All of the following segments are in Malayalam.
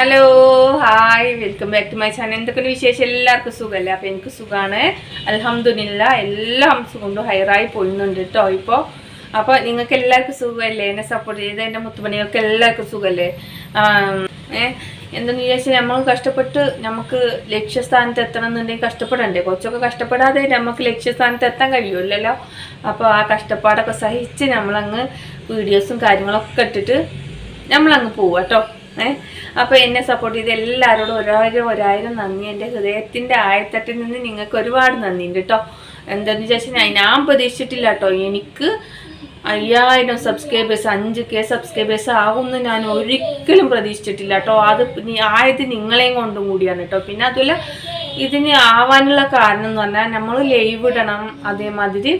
Hello hi welcome back to my channel. എന്തൊക്കെയാണ് വിശേഷം? എല്ലാവർക്കും സുഖമല്ലേ? അപ്പോൾ എനിക്ക് സുഖമാണ്, അൽഹംദുലില്ലാ. എല്ലാം സുഖം ഹൈറായി പോകുന്നുണ്ട് കേട്ടോ ഇപ്പോൾ. അപ്പോൾ നിങ്ങൾക്ക് എല്ലാവർക്കും സുഖമല്ലേ? എന്നെ സപ്പോർട്ട് ചെയ്ത് എൻ്റെ മുത്തുമണികൾക്ക് എല്ലാവർക്കും സുഖമല്ലേ? എന്തെന്ന് വിചാരിച്ചാൽ നമ്മൾ കഷ്ടപ്പെട്ട് നമുക്ക് ലക്ഷ്യസ്ഥാനത്ത് എത്തണം എന്നുണ്ടെങ്കിൽ കഷ്ടപ്പെടണ്ടേ? കുറച്ചൊക്കെ കഷ്ടപ്പെടാതെ നമുക്ക് ലക്ഷ്യസ്ഥാനത്ത് എത്താൻ കഴിയുമല്ലോ. അപ്പോൾ ആ കഷ്ടപ്പാടൊക്കെ സഹിച്ച് നമ്മളങ്ങ് വീഡിയോസും കാര്യങ്ങളൊക്കെ ഇട്ടിട്ട് നമ്മളങ്ങ് പോവുക കേട്ടോ. അപ്പോൾ എന്നെ സപ്പോർട്ട് ചെയ്ത് എല്ലാവരോടും ഒരായിരം നന്ദി. എൻ്റെ ഹൃദയത്തിൻ്റെ ആഴത്തട്ടിൽ നിന്ന് നിങ്ങൾക്ക് ഒരുപാട് നന്ദിയുണ്ട് കേട്ടോ. എന്താണെന്ന് വിചാരിച്ചാൽ ഞാൻ പ്രതീക്ഷിച്ചിട്ടില്ല കേട്ടോ. എനിക്ക് 5000 സബ്സ്ക്രൈബേഴ്സ് 5K സബ്സ്ക്രൈബേഴ്സ് ആകുമെന്ന് ഞാൻ ഒരിക്കലും പ്രതീക്ഷിച്ചിട്ടില്ല കേട്ടോ. അത് ആയത് നിങ്ങളെയും കൊണ്ടും കൂടിയാണ് കേട്ടോ. പിന്നെ അതുപോലെ ഇതിന് ആവാനുള്ള കാരണം എന്ന് പറഞ്ഞാൽ നമ്മൾ ലൈവ് ഇടണം, അതേമാതിരി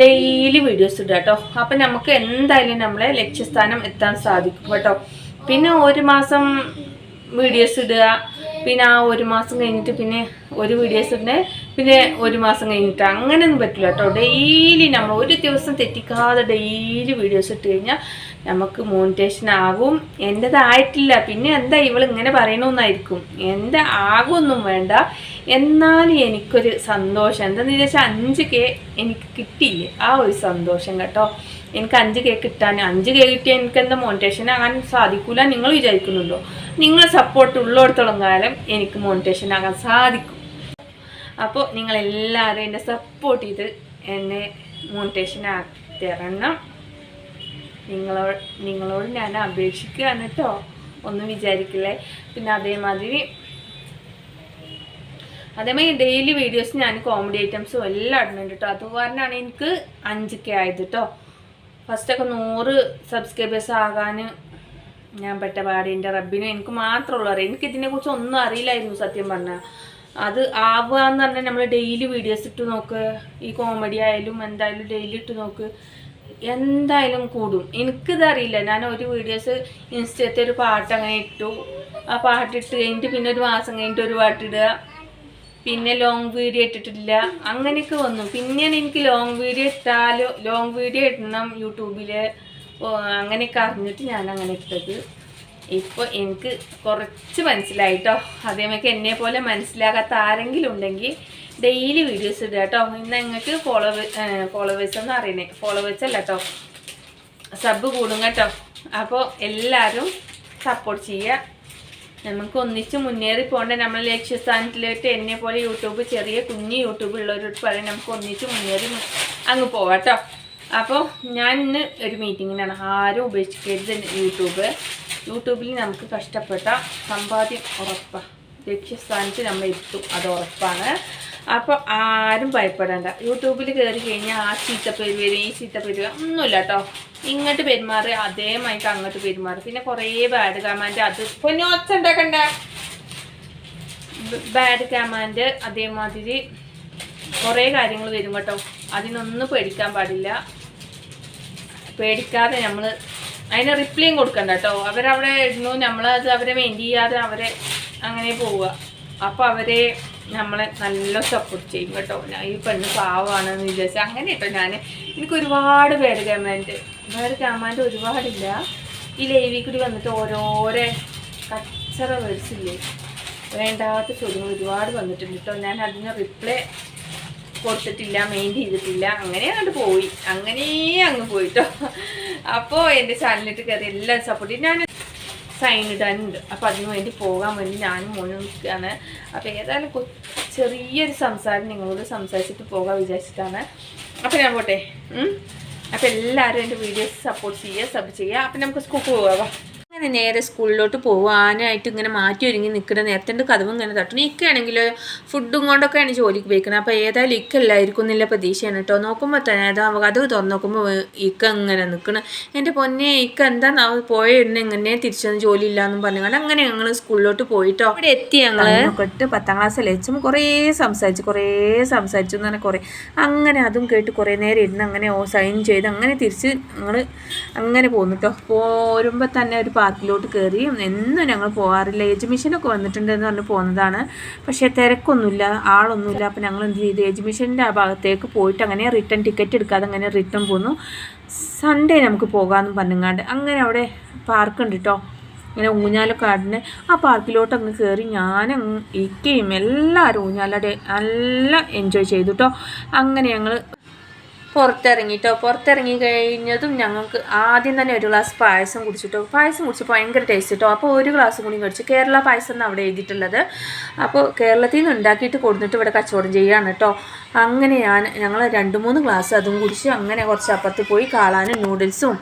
ഡെയിലി വീഡിയോസ് ഇടുക കേട്ടോ. അപ്പം നമുക്ക് എന്തായാലും നമ്മളെ ലക്ഷ്യസ്ഥാനം എത്താൻ സാധിക്കും കേട്ടോ. പിന്നെ ഒരു മാസം വീഡിയോസ് ഇടുക, പിന്നെ ആ ഒരു മാസം കഴിഞ്ഞിട്ട് പിന്നെ ഒരു വീഡിയോസ് ഇടുന്നത്, പിന്നെ ഒരു മാസം കഴിഞ്ഞിട്ട് അങ്ങനെയൊന്നും പറ്റില്ല കേട്ടോ. ഡെയിലി നമ്മൾ ഒരു ദിവസം തെറ്റിക്കാതെ ഡെയിലി വീഡിയോസ് ഇട്ട് കഴിഞ്ഞാൽ നമുക്ക് മോണിറ്റേഷൻ ആകും. എൻ്റെതായിട്ടില്ല, പിന്നെ എന്താ ഇവളിങ്ങനെ പറയണമെന്നായിരിക്കും. എൻ്റെ ആകുമൊന്നും വേണ്ട, എന്നാലും എനിക്കൊരു സന്തോഷം. എന്താണെന്ന് വിചാരിച്ചാൽ 5K എനിക്ക് കിട്ടിയില്ലേ, ആ ഒരു സന്തോഷം കേട്ടോ. എനിക്ക് 5K കിട്ടാൻ 5K കിട്ടിയാൽ എനിക്ക് എന്താ മോണിറ്റേഷൻ ആകാൻ സാധിക്കില്ല നിങ്ങൾ വിചാരിക്കുന്നുണ്ടോ? നിങ്ങളെ സപ്പോർട്ട് ഉള്ളിടത്തോളം കാലം എനിക്ക് മോണിറ്റേഷൻ ആകാൻ സാധിക്കും. അപ്പോൾ നിങ്ങളെല്ലാവരും എന്നെ സപ്പോർട്ട് ചെയ്ത് എന്നെ മോണിറ്റേഷൻ ആക്കി തരണം. നിങ്ങളോട് ഞാൻ അപേക്ഷിക്കുകയാണ് കേട്ടോ, ഒന്നും വിചാരിക്കില്ലേ. പിന്നെ അതേമാതിരി ഡെയിലി വീഡിയോസ് ഞാൻ കോമഡി ഐറ്റംസും എല്ലാം ഇടുന്നുണ്ട് കേട്ടോ. അത് കാരണമാണ് എനിക്ക് 5K ആയത് കേട്ടോ. ഫസ്റ്റൊക്കെ 100 സബ്സ്ക്രൈബേഴ്സ് ആകാൻ ഞാൻ പെട്ട പാടി എൻ്റെ റബ്ബിനും എനിക്ക് മാത്രമുള്ളൂ അറിയാം. എനിക്കിതിനെക്കുറിച്ച് ഒന്നും അറിയില്ലായിരുന്നു സത്യം പറഞ്ഞാൽ. അത് ആവുക എന്ന് പറഞ്ഞാൽ നമ്മൾ ഡെയിലി വീഡിയോസ് ഇട്ട് നോക്ക്, ഈ കോമഡി ആയാലും എന്തായാലും ഡെയിലി ഇട്ട് നോക്ക്, എന്തായാലും കൂടും. എനിക്കിതറിയില്ല. ഞാൻ ഒരു വീഡിയോസ് ഇൻസ്റ്റത്തെ ഒരു പാട്ട് അങ്ങനെ ഇട്ടു, ആ പാട്ടിട്ട് കഴിഞ്ഞിട്ട് പിന്നെ ഒരു മാസം കഴിഞ്ഞിട്ട് ഒരു പാട്ടിടുക, പിന്നെ ലോങ് വീഡിയോ ഇട്ടിട്ടില്ല, അങ്ങനെയൊക്കെ വന്നു. പിന്നെയാണ് എനിക്ക് ലോങ് വീഡിയോ ഇടണം യൂട്യൂബിൽ, അങ്ങനെയൊക്കെ അറിഞ്ഞിട്ട് ഞാൻ അങ്ങനെ ഇട്ടത്. ഇപ്പോൾ എനിക്ക് കുറച്ച് മനസ്സിലായിട്ടോ. അതേമാതിരി എന്നെ പോലെ മനസ്സിലാകാത്ത ആരെങ്കിലും ഉണ്ടെങ്കിൽ ഡെയിലി വീഡിയോസ് ഇടുക കേട്ടോ. ഇന്ന് നിങ്ങൾക്ക് ഫോളോവേഴ്സ് ഒന്നും അറിയണേ, ഫോളോവേഴ്സ് അല്ല കേട്ടോ, സബ് കൂടും കേട്ടോ. അപ്പോൾ എല്ലാവരും സപ്പോർട്ട് ചെയ്യുക. നമുക്ക് ഒന്നിച്ച് മുന്നേറി പോകേണ്ട നമ്മൾ ലക്ഷ്യസ്ഥാനത്തിലേക്ക് എന്നെ പോലെ ചെറിയ കുഞ്ഞ് യൂട്യൂബ് ഉള്ളവരോട് പറയാൻ നമുക്ക് ഒന്നിച്ച് മുന്നേറി അങ്ങ് പോവാം കേട്ടോ. അപ്പോൾ ഞാൻ ഇന്ന് ഒരു മീറ്റിങ്ങിനാണ്. ആരും ഉപേക്ഷിക്കരുത് യൂട്യൂബിൽ നമുക്ക് കഷ്ടപ്പെട്ട സമ്പാദ്യം ഉറപ്പാണ്. ലക്ഷ്യസ്ഥാനത്ത് നമ്മൾ എത്തും, അത് ഉറപ്പാണ്. അപ്പോൾ ആരും ഭയപ്പെടേണ്ട. യൂട്യൂബിൽ കയറി കഴിഞ്ഞാൽ ആ ചീത്തപ്പേര് വരും, ഈ ചീത്തപ്പേര് വരും, ഒന്നുമില്ല കേട്ടോ. ഇങ്ങോട്ട് പെരുമാറി അതേമായിട്ട് അങ്ങോട്ട് പെരുമാറി. പിന്നെ കുറേ ബാഡ് കമാൻഡ്, അത് പിന്നെ ഒച്ച ഉണ്ടാക്കണ്ട, ബാഡ് കമാൻഡ് അതേമാതിരി കുറേ കാര്യങ്ങൾ വരും കേട്ടോ. അതിനൊന്നും പേടിക്കാൻ പാടില്ല. പേടിക്കാതെ നമ്മൾ അതിന് റിപ്ലൈയും കൊടുക്കണ്ട കേട്ടോ. അവരവിടെ ഇടുന്നു, നമ്മളത് അവരെ മെയിൻ ചെയ്യാതെ അവരെ അങ്ങനെ പോവുക. അപ്പോൾ അവരെ നമ്മളെ നല്ല സപ്പോർട്ട് ചെയ്യും കേട്ടോ. ഈ പെണ്ണ് പാവമാണെന്ന് വിചാരിച്ചാൽ അങ്ങനെ കേട്ടോ. എനിക്ക് ഒരുപാട് ബാഡ് കമാൻഡ് ഒരുപാടില്ല. ഈ ലൈവിൽ കൂടി വന്നിട്ട് ഓരോരോ കച്ചറ വേർഡ്സില്ലേ, വേണ്ടാത്ത ചോദ്യങ്ങൾ ഒരുപാട് വന്നിട്ടുണ്ട് കേട്ടോ. ഞാൻ അതിന് റിപ്ലൈ കൊടുത്തിട്ടില്ല, മെയിൻ ചെയ്തിട്ടില്ല, അങ്ങനെ അങ്ങ് പോയിട്ടോ. അപ്പോൾ എൻ്റെ ചാനലിട്ട് കയറി എല്ലാവരും സപ്പോർട്ട് ചെയ്യും. ഞാൻ സൈൻ ഇടാനുണ്ട്, അപ്പോൾ അതിന് വേണ്ടി പോകാൻ വേണ്ടി ഞാനും മോനും നിൽക്കുകയാണ്. അപ്പോൾ ഏതായാലും ചെറിയൊരു സംസാരം നിങ്ങളോട് സംസാരിച്ചിട്ട് പോകാൻ വിചാരിച്ചിട്ടാണ്. അപ്പോൾ ഞാൻ പോട്ടെ. അപ്പോൾ എല്ലാവരും എൻ്റെ വീഡിയോസ് സപ്പോർട്ട് ചെയ്യുക, സബ് ചെയ്യുക. അപ്പം നമുക്ക് സ്കൂളിൽ പോകാം. അങ്ങനെ നേരെ സ്കൂളിലോട്ട് പോകാനായിട്ട് ഇങ്ങനെ മാറ്റി ഒരുങ്ങി നിൽക്കുന്ന നേരത്തെ കഥവും ഇങ്ങനെ തട്ടണം. ഇക്കാണെങ്കിൽ ഫുഡും കൊണ്ടൊക്കെയാണ് ജോലിക്ക് പോയിക്കുന്നത്. അപ്പോൾ ഏതായാലും ഇക്കല്ലായിരിക്കും എന്നില്ല പ്രതീക്ഷയാണ് കേട്ടോ. നോക്കുമ്പോൾ തന്നെ അത് തുറന്ന് നോക്കുമ്പോൾ ഇക്ക ഇങ്ങനെ നിൽക്കണം. എൻ്റെ പൊന്നെ ഇക്ക എന്താ പോയിരുന്ന് ഇങ്ങനെ തിരിച്ചൊന്നും ജോലി ഇല്ലയെന്നും പറഞ്ഞുകൊണ്ട് അങ്ങനെ ഞങ്ങൾ സ്കൂളിലോട്ട് പോയിട്ടോ. അവിടെ എത്തി ഞങ്ങൾ തൊട്ട് 10ാം ക്ലാസ്സിൽ വെച്ചും കുറേ സംസാരിച്ചു എന്ന് പറഞ്ഞാൽ കുറേ അങ്ങനെ അതും കേട്ട് കുറേ നേരം ഇരുന്ന് അങ്ങനെ സൈൻ ചെയ്ത് അങ്ങനെ തിരിച്ച് ഞങ്ങൾ അങ്ങനെ പോന്നു കേട്ടോ. പോരുമ്പോൾ തന്നെ ഒരു പാർക്കിലോട്ട് കയറി. എന്നും ഞങ്ങൾ പോകാറില്ല, എഡ്യൂമിഷനൊക്കെ വന്നിട്ടുണ്ടെന്ന് പറഞ്ഞ് പോകുന്നതാണ്. പക്ഷേ തിരക്കൊന്നുമില്ല, ആളൊന്നുമില്ല. അപ്പോൾ ഞങ്ങൾ എന്ത് ചെയ്തു, എഡ്യൂമിഷൻ്റെ ആ ഭാഗത്തേക്ക് പോയിട്ട് അങ്ങനെ റിട്ടേൺ ടിക്കറ്റ് എടുക്കാതെ അങ്ങനെ റിട്ടേൺ പോന്നു. സൺഡേ നമുക്ക് പോകാമെന്ന് പറഞ്ഞങ്ങാണ്ട് അങ്ങനെ അവിടെ പാർക്കുണ്ട് കേട്ടോ. ഇങ്ങനെ ഊഞ്ഞാലൊക്കെ ആടിനെ ആ പാർക്കിലോട്ട് അങ്ങ് കയറി ഞാനങ്ങ് ഇരിക്കുകയും എല്ലാവരും ഊഞ്ഞാലടെ നല്ല എൻജോയ് ചെയ്തു കേട്ടോ. അങ്ങനെ ഞങ്ങൾ പുറത്തിറങ്ങി കഴിഞ്ഞതും ഞങ്ങൾക്ക് ആദ്യം തന്നെ ഒരു ഗ്ലാസ് പായസം കുടിച്ചിട്ടോ. പായസം കുടിച്ചപ്പോൾ ഭയങ്കര ടേസ്റ്റ് കേട്ടോ. അപ്പോൾ ഒരു ഗ്ലാസ് കൂടി കഴിച്ചു. കേരള പായസം എന്നാണ് അവിടെ എഴുതിയിട്ടുള്ളത്. അപ്പോൾ കേരളത്തിൽ നിന്ന് ഉണ്ടാക്കിയിട്ട് കൊടുത്തിട്ട് ഇവിടെ കച്ചവടം ചെയ്യുകയാണ് കേട്ടോ. അങ്ങനെ ഞങ്ങൾ 2-3 ഗ്ലാസ് അതും കുടിച്ച് അങ്ങനെ കുറച്ച് അപ്പുറത്ത് പോയി കാളാനും നൂഡിൽസും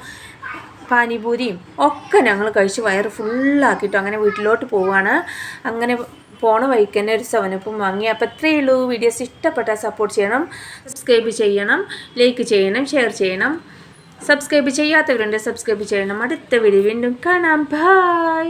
പാനിപൂരിയും ഒക്കെ ഞങ്ങൾ കഴിച്ച് വയറ് ഫുള്ളാക്കിയിട്ടു അങ്ങനെ വീട്ടിലോട്ട് പോവുകയാണ്. അങ്ങനെ പോണ വഴിക്ക് തന്നെ ഒരു 7-up വാങ്ങി. അപ്പോൾ ഇത്രയേ ഉള്ളൂ. വീഡിയോസ് ഇഷ്ടപ്പെട്ടാൽ സപ്പോർട്ട് ചെയ്യണം, സബ്സ്ക്രൈബ് ചെയ്യണം, ലൈക്ക് ചെയ്യണം, ഷെയർ ചെയ്യണം. സബ്സ്ക്രൈബ് ചെയ്യാത്തവരുണ്ട് സബ്സ്ക്രൈബ് ചെയ്യണം. അടുത്ത വീഡിയോ വീണ്ടും കാണാം. ബൈ.